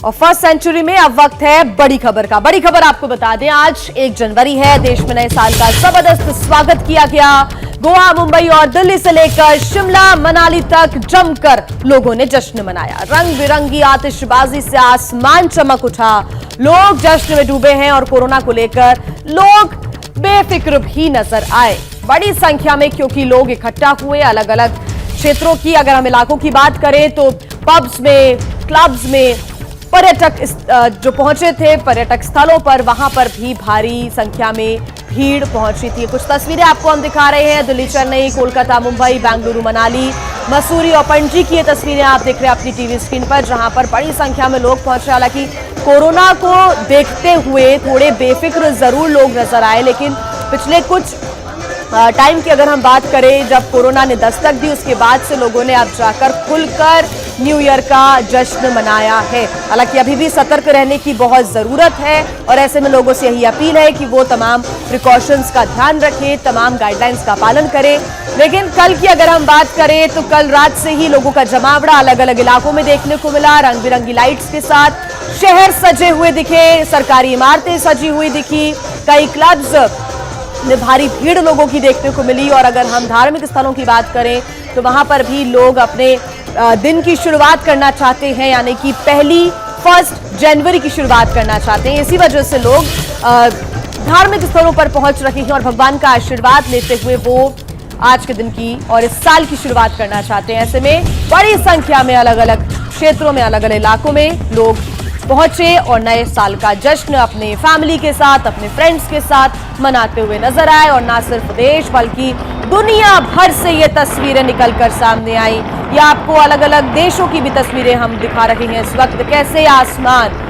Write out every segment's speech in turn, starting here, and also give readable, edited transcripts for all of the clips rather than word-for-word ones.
और first century में अब वक्त है बड़ी खबर का। बड़ी खबर आपको बता दें, आज 1 जनवरी है। देश में नए साल का जबरदस्त स्वागत किया गया। गोवा, मुंबई और दिल्ली से लेकर शिमला, मनाली तक जमकर लोगों ने जश्न मनाया। रंग बिरंगी आतिशबाजी से आसमान चमक उठा। लोग जश्न में डूबे हैं और कोरोना को लेकर लोग बेफिक्र भी नजर आए बड़ी संख्या में, क्योंकि लोग इकट्ठा हुए। अलग अलग क्षेत्रों की अगर हम इलाकों की बात करें तो पब्स में, क्लब्स में पर्यटक जो पहुंचे थे पर्यटक स्थलों पर, वहां पर भी भारी संख्या में भीड़ पहुंची थी। कुछ तस्वीरें आपको हम दिखा रहे हैं। दिल्ली, चेन्नई, कोलकाता, मुंबई, बेंगलुरु, मनाली, मसूरी और पणजी की ये तस्वीरें आप देख रहे हैं अपनी टीवी स्क्रीन पर, जहां पर बड़ी संख्या में लोग पहुंचे। हालांकि कोरोना को देखते हुए थोड़े बेफिक्र जरूर लोग नजर आए, लेकिन पिछले कुछ टाइम की अगर हम बात करें, जब कोरोना ने दस्तक दी उसके बाद से लोगों ने अब जाकर खुलकर न्यू ईयर का जश्न मनाया है। हालांकि अभी भी सतर्क रहने की बहुत जरूरत है और ऐसे में लोगों से यही अपील है कि वो तमाम प्रिकॉशंस का ध्यान रखें, तमाम गाइडलाइंस का पालन करें। लेकिन कल की अगर हम बात करें तो कल रात से ही लोगों का जमावड़ा अलग अलग इलाकों में देखने को मिला। रंग बिरंगी लाइट्स के साथ शहर सजे हुए दिखे, सरकारी इमारतें सजी हुई दिखी, कई क्लब्स में भारी भीड़ लोगों की देखने को मिली। और अगर हम धार्मिक स्थलों की बात करें तो वहां पर भी लोग अपने दिन की शुरुआत करना चाहते हैं, यानी कि पहली 1 जनवरी की शुरुआत करना चाहते हैं। इसी वजह से लोग धार्मिक स्थलों पर पहुंच रहे हैं और भगवान का आशीर्वाद लेते हुए वो आज के दिन की और इस साल की शुरुआत करना चाहते हैं। ऐसे में बड़ी संख्या में अलग अलग क्षेत्रों में, अलग अलग इलाकों में लोग पहुंचे और नए साल का जश्न अपने फैमिली के साथ, अपने फ्रेंड्स के साथ मनाते हुए नजर आए। और ना सिर्फ देश बल्कि दुनिया भर से ये तस्वीरें निकलकर सामने आई। ये आपको अलग अलग देशों की भी तस्वीरें हम दिखा रहे हैं इस वक्त, कैसे आसमान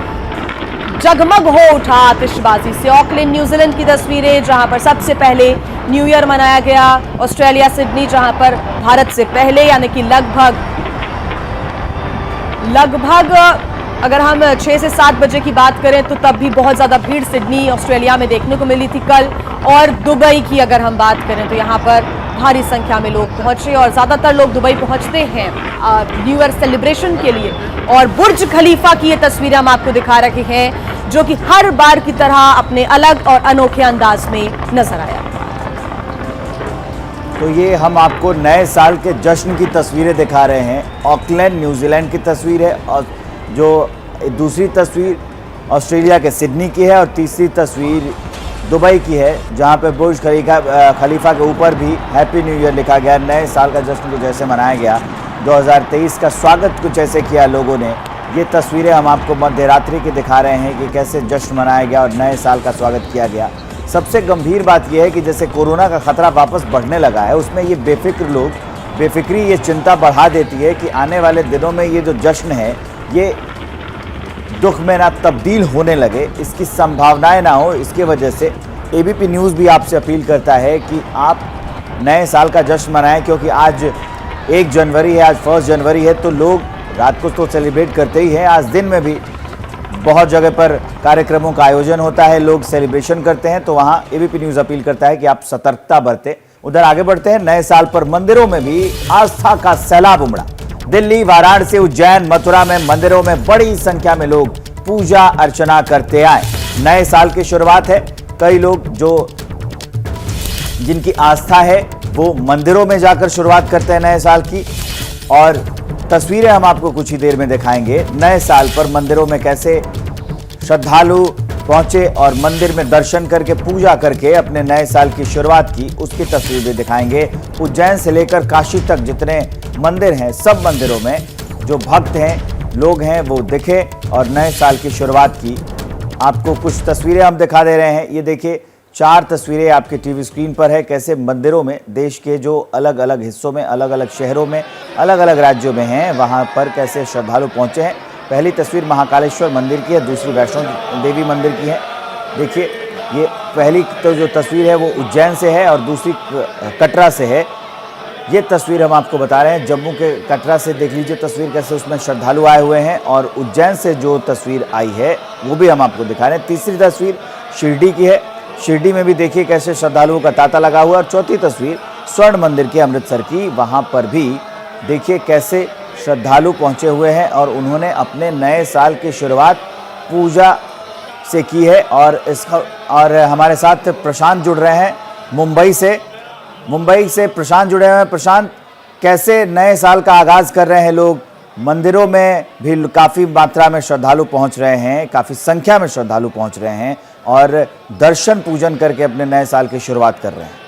जगमग हो उठा आतिशबाजी से। ऑकलैंड, न्यूजीलैंड की तस्वीरें, जहां पर सबसे पहले न्यू ईयर मनाया गया। ऑस्ट्रेलिया, सिडनी, जहां पर भारत से पहले यानी कि लगभग अगर हम 6 से 7 बजे की बात करें तो तब भी बहुत ज़्यादा भीड़ सिडनी, ऑस्ट्रेलिया में देखने को मिली थी कल। और दुबई की अगर हम बात करें तो यहाँ पर भारी संख्या में लोग पहुंचे और ज़्यादातर लोग दुबई पहुंचते हैं न्यू ईयर सेलिब्रेशन के लिए। और बुर्ज खलीफा की ये तस्वीरें हम आपको दिखा रहे हैं, जो कि हर बार की तरह अपने अलग और अनोखे अंदाज में नजर आया। तो ये हम आपको नए साल के जश्न की तस्वीरें दिखा रहे हैं। ऑकलैंड, न्यूजीलैंड की तस्वीर है, और जो दूसरी तस्वीर ऑस्ट्रेलिया के सिडनी की है, और तीसरी तस्वीर दुबई की है, जहां पे बुर्ज खलीफा के ऊपर भी हैप्पी न्यू ईयर लिखा गया। नए साल का जश्न कुछ ऐसे मनाया गया, 2023 का स्वागत कुछ ऐसे किया लोगों ने। ये तस्वीरें हम आपको मध्य रात्रि की दिखा रहे हैं कि कैसे जश्न मनाया गया और नए साल का स्वागत किया गया। सबसे गंभीर बात यह है कि जैसे कोरोना का खतरा वापस बढ़ने लगा है, उसमें ये बेफिक्री ये चिंता बढ़ा देती है कि आने वाले दिनों में ये जो जश्न है ये दुख में ना तब्दील होने लगे, इसकी संभावनाएं ना हो। इसके वजह से एबीपी न्यूज़ भी आपसे अपील करता है कि आप नए साल का जश्न मनाएं, क्योंकि आज 1 जनवरी है, आज 1 जनवरी है, तो लोग रात को तो सेलिब्रेट करते ही हैं, आज दिन में भी बहुत जगह पर कार्यक्रमों का आयोजन होता है, लोग सेलिब्रेशन करते हैं। तो वहाँ एबीपी न्यूज़ अपील करता है कि आप सतर्कता बरतें। उधर आगे बढ़ते हैं। नए साल पर मंदिरों में भी आस्था का सैलाब उमड़ा। दिल्ली, वाराणसी, उज्जैन, मथुरा में मंदिरों में बड़ी संख्या में लोग पूजा अर्चना करते आए। नए साल की शुरुआत है, कई लोग जिनकी आस्था है वो मंदिरों में जाकर शुरुआत करते हैं नए साल की। और तस्वीरें हम आपको कुछ ही देर में दिखाएंगे। नए साल पर मंदिरों में कैसे श्रद्धालु पहुंचे और मंदिर में दर्शन करके, पूजा करके अपने नए साल की शुरुआत की, उसकी तस्वीर भी दिखाएंगे। उज्जैन से लेकर काशी तक जितने मंदिर हैं, सब मंदिरों में जो भक्त हैं, लोग हैं, वो दिखे और नए साल की शुरुआत की। आपको कुछ तस्वीरें हम दिखा दे रहे हैं। ये देखिए, 4 तस्वीरें आपके टीवी स्क्रीन पर है, कैसे मंदिरों में देश के जो अलग अलग हिस्सों में, अलग अलग शहरों में, अलग अलग राज्यों में हैं, वहाँ पर कैसे श्रद्धालु पहुँचे हैं। पहली तस्वीर महाकालेश्वर मंदिर की है, दूसरी वैष्णो देवी मंदिर की है। देखिए, ये पहली तो जो तस्वीर है वो उज्जैन से है और दूसरी कटरा से है। ये तस्वीर हम आपको बता रहे हैं जम्मू के कटरा से। देख लीजिए तस्वीर कैसे उसमें श्रद्धालु आए हुए हैं, और उज्जैन से जो तस्वीर आई है वो भी हम आपको दिखा रहे हैं। तीसरी तस्वीर शिरडी की है, शिरडी में भी देखिए कैसे श्रद्धालुओं का तांता लगा हुआ है। और चौथी तस्वीर स्वर्ण मंदिर के अमृतसर की, वहाँ पर भी देखिए कैसे श्रद्धालु पहुंचे हुए हैं और उन्होंने अपने नए साल की शुरुआत पूजा से की है। और हमारे साथ प्रशांत जुड़ रहे हैं मुंबई से प्रशांत जुड़े हुए हैं। प्रशांत, कैसे नए साल का आगाज कर रहे हैं लोग? मंदिरों में भी काफ़ी मात्रा में श्रद्धालु पहुंच रहे हैं, काफ़ी संख्या में श्रद्धालु पहुंच रहे हैं और दर्शन पूजन करके अपने नए साल की शुरुआत कर रहे हैं।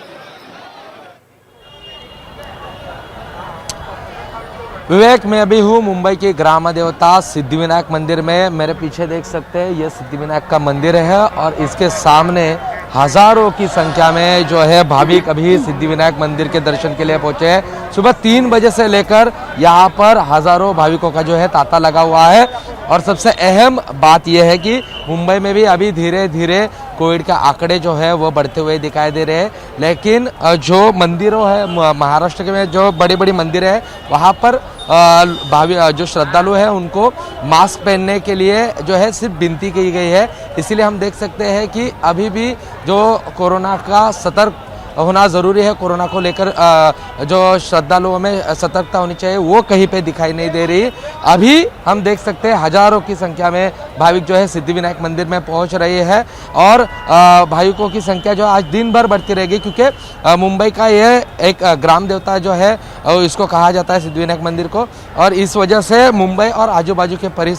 विवेक, मैं अभी हूँ मुंबई के ग्राम देवता सिद्धिविनायक मंदिर में। मेरे पीछे देख सकते हैं ये सिद्धिविनायक का मंदिर है और इसके सामने हजारों की संख्या में जो है भाविक अभी सिद्धिविनायक मंदिर के दर्शन के लिए पहुंचे हैं। सुबह 3 बजे से लेकर यहाँ पर हजारों भाविकों का जो है तांता लगा हुआ है। और सबसे अहम बात यह है कि मुंबई में भी अभी धीरे धीरे कोविड के आंकड़े जो है वो बढ़ते हुए दिखाई दे रहे हैं, लेकिन जो मंदिरों है महाराष्ट्र के में जो बड़ी बड़ी मंदिर है वहाँ पर जो श्रद्धालु हैं उनको मास्क पहनने के लिए जो है सिर्फ विनती की गई है। इसीलिए हम देख सकते हैं कि अभी भी जो कोरोना का सतर्क होना ज़रूरी है, कोरोना को लेकर जो श्रद्धालुओं में सतर्कता होनी चाहिए वो कहीं पे दिखाई नहीं दे रही। अभी हम देख सकते हैं हजारों की संख्या में भाविक जो है सिद्धिविनायक मंदिर में पहुंच रहे हैं और भाविकों की संख्या जो आज दिन भर बढ़ती रहेगी, क्योंकि मुंबई का ये एक ग्राम देवता जो है इसको कहा जाता है सिद्धिविनायक मंदिर को। और इस वजह से मुंबई और आजू बाजू के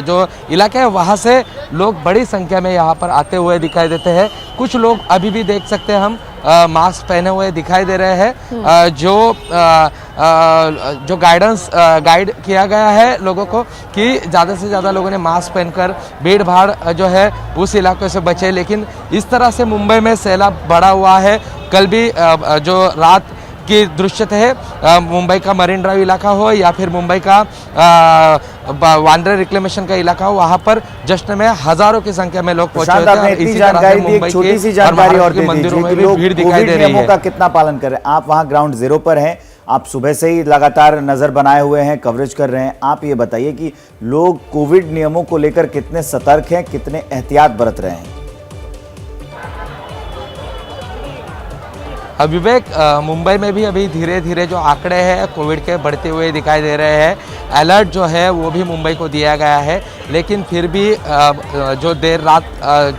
जो इलाके हैं वहाँ से लोग बड़ी संख्या में यहाँ पर आते हुए दिखाई देते हैं। कुछ लोग अभी भी देख सकते हैं हम मास्क पहने हुए दिखाई दे रहे हैं। जो गाइड किया गया है लोगों को कि ज़्यादा से ज़्यादा लोगों ने मास्क पहनकर भीड़ भाड़ जो है उस इलाके से बचे। लेकिन इस तरह से मुंबई में सैलाब बढ़ा हुआ है। कल भी जो रात की दृश्य थे मुंबई का मरीन ड्राइव इलाका हो या फिर मुंबई का वांड्रे रिक्लेमेशन का इलाका हो, वहाँ पर जश्न में हजारों की संख्या में लोग पहुंचे हुए थे। इसी जानकारी दी, एक छोटी सी जानकारी और दे दीजिए कि लोग भीड़ दिखाई दे रही है का कितना पालन कर रहे हैं। आप वहाँ ग्राउंड जीरो पर हैं, आप सुबह से ही लगातार नजर बनाए हुए हैं, कवरेज कर रहे हैं। आप ये बताइए कि लोग कोविड नियमों को लेकर कितने सतर्क हैं, कितने एहतियात बरत रहे हैं? विवेक, मुंबई में भी अभी धीरे धीरे जो आंकड़े हैं कोविड के बढ़ते हुए दिखाई दे रहे हैं। अलर्ट जो है वो भी मुंबई को दिया गया है, लेकिन फिर भी जो देर रात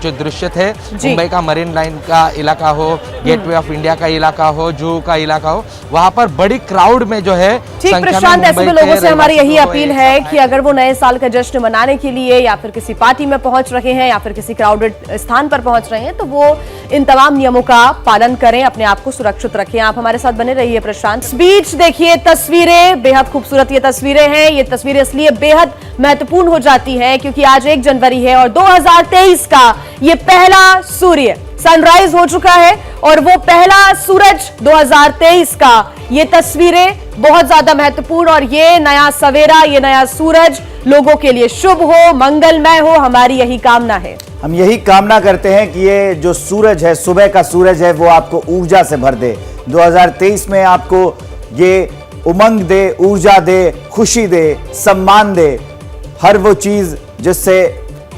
जो दृश्य थे मुंबई का मरीन लाइन का इलाका हो, गेटवे ऑफ इंडिया का इलाका हो, जूहू का इलाका हो, वहाँ पर बड़ी क्राउड में जो है ठीक। प्रशांत, ऐसे में लोगों से हमारी यही अपील है कि अगर वो नए साल का जश्न मनाने के लिए या फिर किसी पार्टी में पहुंच रहे हैं या फिर किसी क्राउडेड स्थान पर पहुंच रहे हैं तो वो इन तमाम नियमों का पालन करें, अपने आप को सुरक्षित रखें। आप हमारे साथ बने रहिए प्रशांत। इस बीच देखिए तस्वीरें, बेहद खूबसूरत ये तस्वीरें हैं। ये तस्वीरें इसलिए बेहद महत्वपूर्ण हो जाती है क्योंकि आज 1 जनवरी है और 2023 का ये पहला सूर्य सनराइज हो चुका है और वो पहला सूरज 2023 का ये तस्वीरें बहुत ज्यादा महत्वपूर्ण और ये नया सवेरा, ये नया सूरज लोगों के लिए शुभ हो, मंगलमय हो, हमारी यही कामना है। हम यही कामना करते हैं कि ये जो सूरज है, सुबह का सूरज है, वो आपको ऊर्जा से भर दे। 2023 में आपको ये उमंग दे, ऊर्जा दे, खुशी दे, सम्मान दे, हर वो चीज जिससे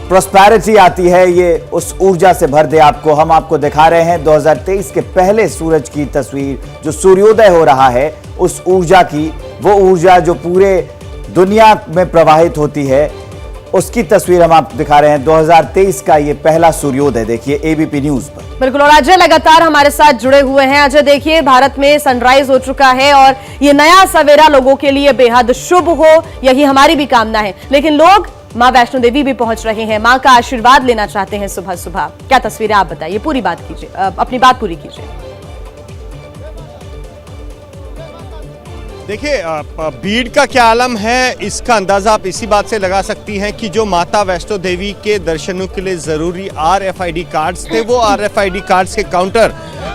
प्रॉस्पेरिटी आती है, ये उस ऊर्जा से भर दे आपको। हम आपको दिखा रहे हैं 2023 के पहले सूरज की तस्वीर, जो सूर्योदय हो रहा है उस ऊर्जा की, वो ऊर्जा जो पूरे दुनिया में प्रवाहित होती है उसकी तस्वीर हम आपको दिखा रहे हैं। 2023 का ये पहला सूर्योदय देखिए एबीपी न्यूज पर। बिल्कुल, और अजय लगातार हमारे साथ जुड़े हुए हैं। अजय, देखिए भारत में सनराइज हो चुका है और ये नया सवेरा लोगों के लिए बेहद शुभ हो, यही हमारी भी कामना है। लेकिन लोग मां वैष्णो देवी भी पहुंच रहे हैं, मां का आशीर्वाद लेना चाहते हैं सुबह सुबह। क्या तस्वीरें आप बताइए, पूरी बात कीजिए, अपनी बात पूरी कीजिए। देखिए, भीड़ का क्या आलम है इसका अंदाज़ा आप इसी बात से लगा सकती हैं कि जो माता वैष्णो देवी के दर्शनों के लिए ज़रूरी RFID कार्ड्स थे, वो RFID कार्ड्स के काउंटर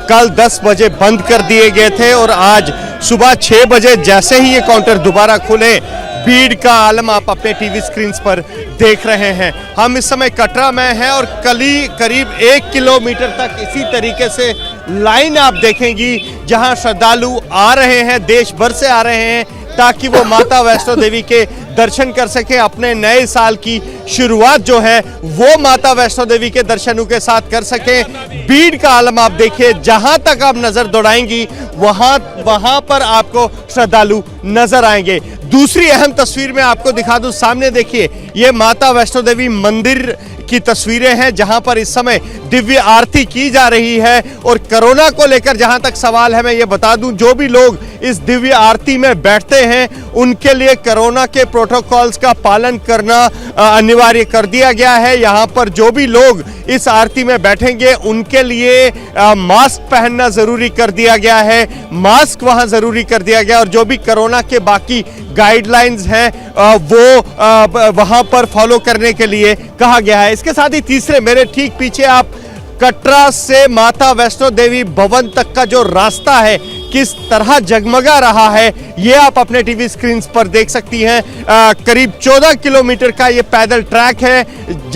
कल 10 बजे बंद कर दिए गए थे और आज सुबह 6 बजे जैसे ही ये काउंटर दोबारा खुले, भीड़ का आलम आप अपने टीवी स्क्रीन पर देख रहे हैं। हम इस समय कटरा में हैं और करीब 1 किलोमीटर तक इसी तरीके से लाइन आप देखेंगी, जहां श्रद्धालु आ रहे हैं, देश भर से आ रहे हैं ताकि वो माता वैष्णो देवी के दर्शन कर सके। अपने नए साल की शुरुआत जो है वो माता वैष्णो देवी के दर्शनों के साथ कर सके। भीड़ का आलम आप देखिए, जहां तक आप नजर दौड़ाएंगी वहां पर आपको श्रद्धालु नजर आएंगे। दूसरी अहम तस्वीर मैं आपको दिखा दूं, सामने देखिए, ये माता वैष्णो देवी मंदिर की तस्वीरें हैं जहां पर इस समय दिव्य आरती की जा रही है। और कोरोना को लेकर जहां तक सवाल है, मैं ये बता दूं, जो भी लोग इस दिव्य आरती में बैठते हैं उनके लिए कोरोना के प्रोटोकॉल्स का पालन करना अनिवार्य कर दिया गया है। यहां पर जो भी लोग इस आरती में बैठेंगे उनके लिए मास्क पहनना जरूरी कर दिया गया है, मास्क वहां जरूरी कर दिया गया, और जो भी कोरोना के बाकी गाइडलाइंस हैं वो वहां पर फॉलो करने के लिए कहा गया है। इसके साथ ही तीसरे, मेरे ठीक पीछे आप कटरा से माता वैष्णो देवी भवन तक का जो रास्ता है किस तरह जगमगा रहा है ये आप अपने टीवी स्क्रीन पर देख सकती हैं। करीब 14 किलोमीटर का ये पैदल ट्रैक है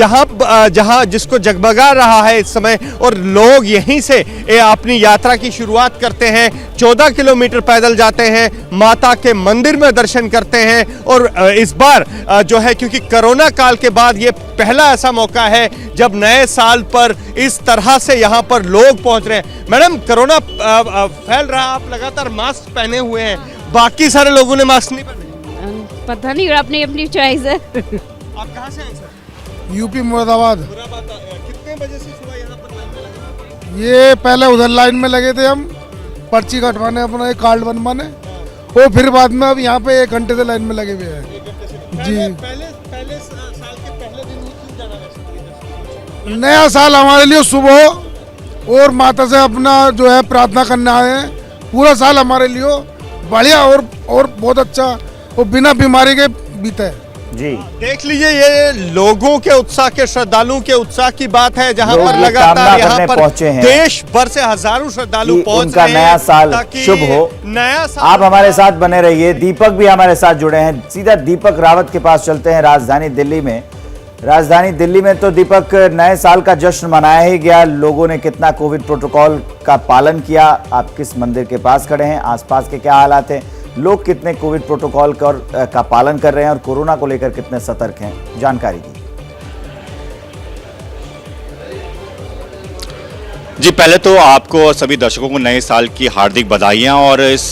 जहां जिसको जगमगा रहा है इस समय, और लोग यहीं से अपनी यात्रा की शुरुआत करते हैं। 14 किलोमीटर पैदल जाते हैं, माता के मंदिर में दर्शन करते हैं। और इस बार जो है, क्योंकि कोरोना काल के बाद ये पहला ऐसा मौका है जब नए साल पर इस तरह से यहाँ पर लोग पहुंच रहे हैं। मैडम, कोरोना फैल रहा, आप लगातार मास्क पहने हुए हैं, बाकी सारे लोगों ने मास्क नहीं पहने। पता नहीं, अपनी अपनी चॉइस है। आप कहाँ से आए सर? यूपी मुरादाबाद। कितने बजे से सुबह यहाँ पर लाइन में लगे? ये पहले उधर लाइन में लगे थे हम पर्ची कटवाने, अपना एक कार्ड बनवाने, और फिर बाद में अब यहाँ पे 1 घंटे से लाइन में लगे हुए हैं जी। पहले साल के पहले दिन ही क्यों जाना वैसे? नया साल हमारे लिए सुबह और माता से अपना जो है प्रार्थना करने आए हैं। पूरा साल हमारे लिए बढ़िया और बहुत अच्छा और बिना बीमारी के बीता है जी। देख लीजिए, ये लोगों के उत्साह के, श्रद्धालुओं के उत्साह की बात है, जहां लोग पर ये लगातार कामना यहाँ करने पर पहुंचे हैं देश भर से हजारों श्रद्धालु कि पहुंच उनका रहे हैं नया साल ताकि शुभ हो। नया साल आप हमारे साथ बने रहिए। दीपक भी हमारे साथ जुड़े हैं, सीधा दीपक रावत के पास चलते हैं। राजधानी दिल्ली में तो दीपक, नए साल का जश्न मनाया ही गया। लोगों ने कितना कोविड प्रोटोकॉल का पालन किया? आप किस मंदिर के पास खड़े हैं? आसपास के क्या हालात हैं? लोग कितने कोविड प्रोटोकॉल का पालन कर रहे हैं और कोरोना को लेकर कितने सतर्क हैं? जानकारी दी। जी, पहले तो आपको और सभी दर्शकों को नए साल की हार्दिक बधाइयाँ। और इस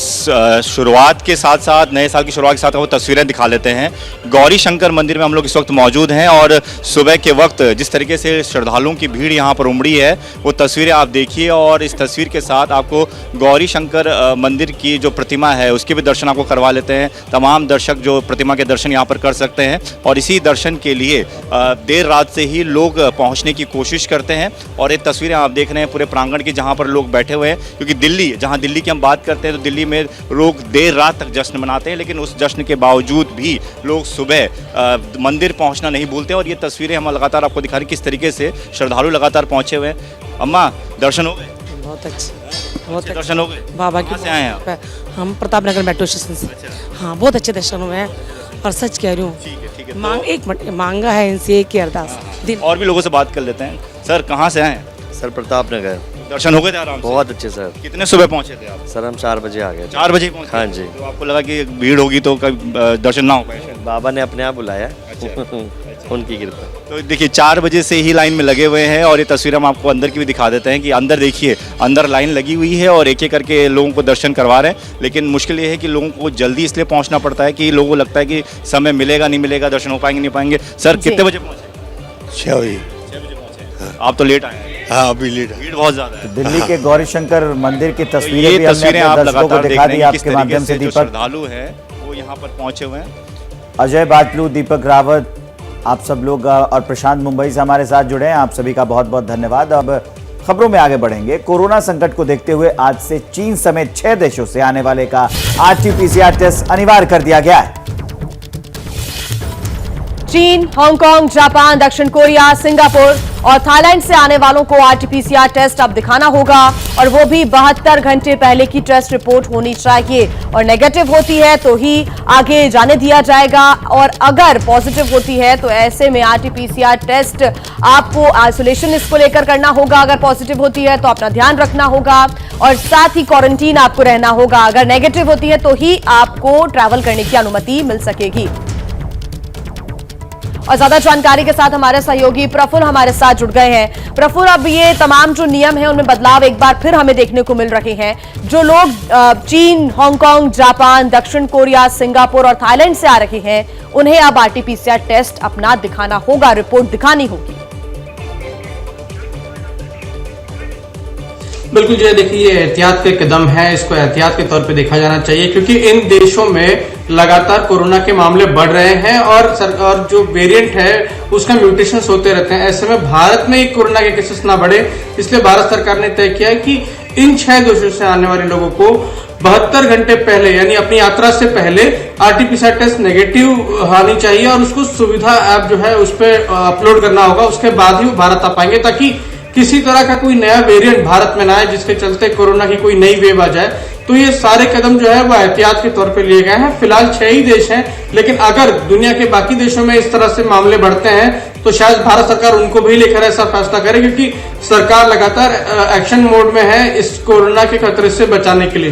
शुरुआत के साथ साथ, नए साल की शुरुआत के साथ वो तस्वीरें दिखा लेते हैं। गौरी शंकर मंदिर में हम लोग इस वक्त मौजूद हैं और सुबह के वक्त जिस तरीके से श्रद्धालुओं की भीड़ यहाँ पर उमड़ी है वो तस्वीरें आप देखिए। और इस तस्वीर के साथ आपको गौरी शंकर मंदिर की जो प्रतिमा है उसके भी दर्शन आपको करवा लेते हैं। तमाम दर्शक जो प्रतिमा के दर्शन यहाँ पर कर सकते हैं, और इसी दर्शन के लिए देर रात से ही लोग पहुँचने की कोशिश करते हैं। और ये तस्वीरें आप देख रहे हैं पूरे प्रांगण की, जहां पर लोग बैठे हुए हैं। क्योंकि दिल्ली की हम बात करते हैं तो दिल्ली में लोग देर रात तक जश्न मनाते हैं, लेकिन उस जश्न के बावजूद भी लोग सुबह मंदिर पहुंचना नहीं भूलते। और ये तस्वीरें हम लगातार आपको दिखा रहे हैं किस तरीके से श्रद्धालु लगातार पहुंचे हुए हैं। अम्मा, दर्शन हो गए? बहुत अच्छे दर्शन हो गए? बाबा कहाँ की से आए हैं आप? हम प्रताप नगर मेट्रो स्टेशन से। हाँ, बहुत अच्छे दर्शन हुए हैं और सच कह रही हूँ, ठीक है। मांग एक मिनट मांगा है इनसे एक ही अरदास दिन। और भी लोगों से बात कर लेते हैं। सर, कहाँ से आए हैं? सर प्रताप नगर। दर्शन हो गए थे आराम से? बहुत अच्छे सर। कितने सुबह पहुंचे थे आप? सर हम 4 बजे आ गए। 4 बजे पहुंचे? हाँ जी। तो आपको लगा कि भीड़ होगी तो कभी दर्शन ना हो पाए? बाबा ने अपने आप बुलाया। अच्छा। उनकी कृपा। तो देखिए, 4 बजे से ही लाइन में लगे हुए हैं। और ये तस्वीर हम आपको अंदर की भी दिखा देते हैं कि अंदर देखिए, अंदर लाइन लगी हुई है और एक एक करके लोगों को दर्शन करवा रहे हैं। लेकिन मुश्किल ये है कि लोगों को जल्दी इसलिए पहुंचना पड़ता है कि लोगों को लगता है कि समय मिलेगा नहीं मिलेगा, दर्शन हो पाएंगे नहीं पाएंगे। सर, कितने बजे पहुंचे? 6 बजे। 6 बजे पहुंचे। आप तो लेट आए हैं। हाँ, अभी लेट है। भीड़ बहुत ज्यादा है। दिल्ली के गौरी शंकर मंदिर की तो तस्वीरें ये भी हमने तस्वीरें अपने आप दर्शकों को लगातार देख दिखा रहे दी हैं किस आपके माध्यम तरीके से। से जो दीपक, श्रद्धालु हैं वो यहाँ पर पहुंचे हुए हैं। अजय बाटलू, दीपक रावत, आप सब लोग और प्रशांत मुंबई से हमारे साथ जुड़े हैं। आप सभी का बहुत बहुत धन्यवाद। अब खबरों में आगे बढ़ेंगे। कोरोना संकट को देखते हुए आज से चीन समेत 6 देशों से आने वाले का RT-PCR टेस्ट अनिवार्य कर दिया गया है। चीन, हांगकांग, जापान, दक्षिण कोरिया, सिंगापुर और थाईलैंड से आने वालों को RT-PCR टेस्ट अब दिखाना होगा, और वो भी 72 घंटे पहले की टेस्ट रिपोर्ट होनी चाहिए। और नेगेटिव होती है तो ही आगे जाने दिया जाएगा, और अगर पॉजिटिव होती है तो ऐसे में RT-PCR टेस्ट आपको आइसोलेशन इसको लेकर करना होगा। अगर पॉजिटिव होती है तो अपना ध्यान रखना होगा और साथ ही क्वारंटीन आपको रहना होगा। अगर नेगेटिव होती है तो ही आपको ट्रैवल करने की अनुमति मिल सकेगी। और ज्यादा जानकारी के साथ हमारे सहयोगी प्रफुल्ल हमारे साथ जुड़ गए हैं। प्रफुल्ल, अब ये तमाम जो नियम है उनमें बदलाव एक बार फिर हमें देखने को मिल रहे हैं। जो लोग चीन, हांगकांग, जापान, दक्षिण कोरिया, सिंगापुर और थाईलैंड से आ रहे हैं, उन्हें अब आरटी-पीसीआर टेस्ट अपना दिखाना होगा, रिपोर्ट दिखानी होगी। बिल्कुल जो है, देखिए ये एहतियात के कदम है, इसको एहतियात के तौर पे देखा जाना चाहिए, क्योंकि इन देशों में लगातार कोरोना के मामले बढ़ रहे हैं और जो वेरिएंट है उसका म्यूटेशंस होते रहते हैं। ऐसे में भारत में एक कोरोना के केसेस ना बढ़े, इसलिए भारत सरकार ने तय किया है कि इन 6 देशों से आने वाले लोगों को 72 घंटे पहले यानी अपनी यात्रा से पहले आरटी-पीसीआर टेस्ट नेगेटिव आनी चाहिए और उसको सुविधा ऐप जो है उस पर अपलोड करना होगा। उसके बाद ही वो भारत आ पाएंगे, ताकि किसी तरह का कोई नया वेरिएंट भारत में ना आए जिसके चलते कोरोना की कोई नई वेव आ जाए। तो ये सारे कदम जो है वो एहतियात के तौर पे लिए गए हैं। फिलहाल 6 ही देश हैं, लेकिन अगर दुनिया के बाकी देशों में इस तरह से मामले बढ़ते हैं तो शायद भारत सरकार उनको भी लेकर ऐसा फैसला करे, क्योंकि सरकार लगातार एक्शन मोड में है इस कोरोना के खतरे से बचाने के लिए।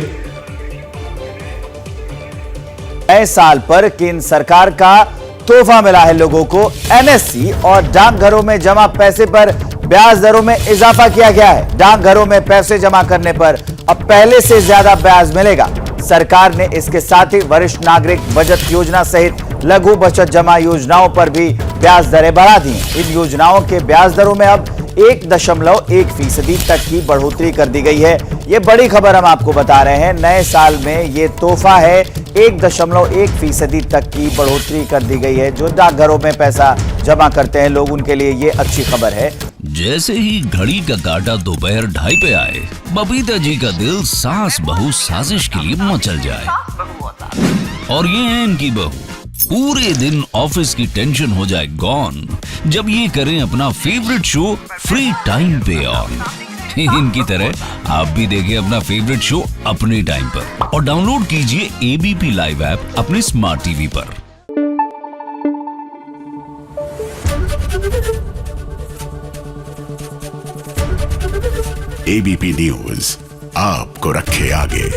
नए साल पर केंद्र सरकार का तोहफा मिला है लोगों को। एनएससी और डाकघरों में जमा पैसे पर ब्याज दरों में इजाफा किया गया है। डाकघरों में पैसे जमा करने पर अब पहले से ज्यादा ब्याज मिलेगा। सरकार ने इसके साथ ही वरिष्ठ नागरिक बचत योजना सहित लघु बचत जमा योजनाओं पर भी ब्याज दरें बढ़ा दी। इन योजनाओं के ब्याज दरों में अब 1.1% तक की बढ़ोतरी कर दी गई है। ये बड़ी खबर हम आपको बता रहे हैं। नए साल में ये तोहफा है, 1.1% तक की बढ़ोतरी कर दी गई है। जो डाकघरों में पैसा जमा करते हैं लोग, उनके लिए ये अच्छी खबर है। जैसे ही घड़ी का काटा दोपहर 2:30 पे आए, बबीता जी का दिल सास बहू साजिश के लिए मचल जाए। और ये है इनकी बहू, पूरे दिन ऑफिस की टेंशन हो जाए गॉन जब ये करें अपना फेवरेट शो फ्री टाइम पे ऑन। इनकी तरह आप भी देखें अपना फेवरेट शो अपने टाइम पर और डाउनलोड कीजिए एबीपी लाइव ऐप अपने स्मार्ट टीवी पर। एबीपी न्यूज आपको रखे आगे।